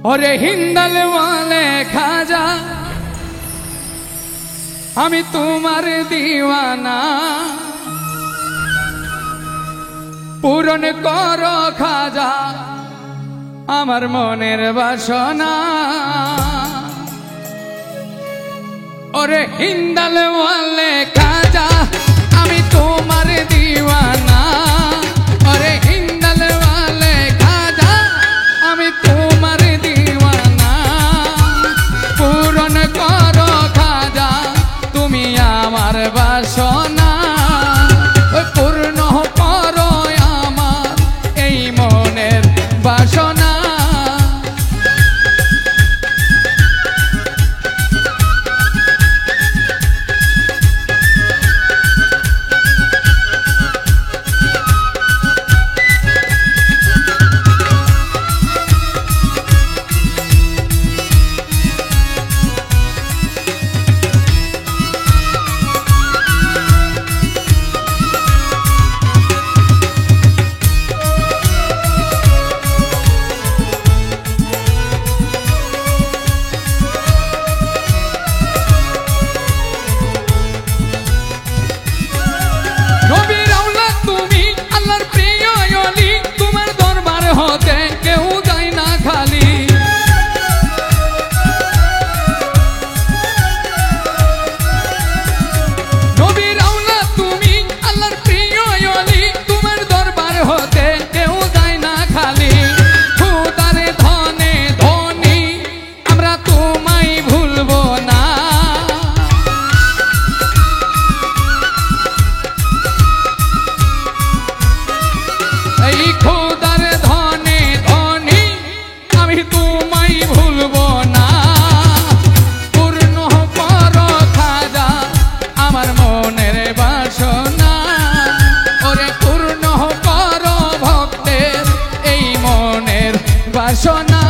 ওরে হিন্দাল ওয়ালে খাজা আমি তোমার দিওয়ানা পূরণ করো খাজা আমার মনের বাসনা ওরে হিন্দাল ওয়ালে খাজা আমি তোমার দিওয়ানা ওরে হিন্দাল ওয়ালে খাজা আমি তোমার দিওয়ানা পূরণ করো খাজা তুমি আমার বাসনা পূর্ণ করো আমার এই মনের বাসনা বাসনা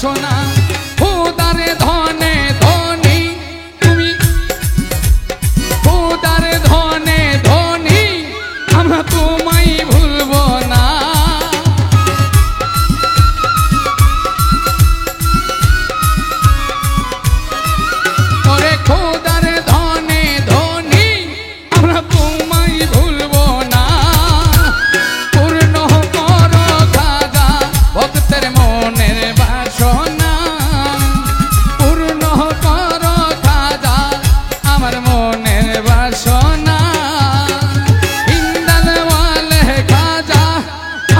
সোনা খুদারে ধনে ধনী তুমি খুদারে ধনে ধনী আমরা তোমায় ভুলবো না ওরে খুদারে ধনে ধনী আমরা তোমায় ভুলবো না পূর্ণ করো খাজা ভক্তের মনের বাসনা পূর্ণ করো খাজা আমার মনের বাসনা হিন্দাল ওয়ালে খাজা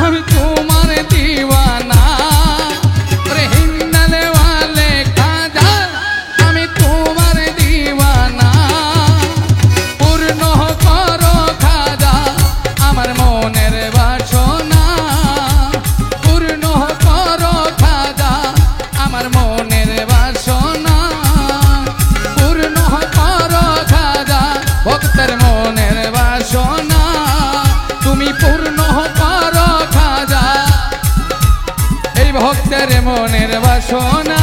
আমি তোমার দিওয়ানা ওরে হিন্দাল ওয়ালে খাজা আমি তোমার দিওয়ানা পূর্ণ করো খাজা আমার মনের বাসনা পূর্ণ করো খাজা আমার মনের বাসনা পূর্ণ করো খাজা ভক্তের মনের বাসনা তুমি পূর্ণ করো খাজা এই ভক্তের মনের বাসনা।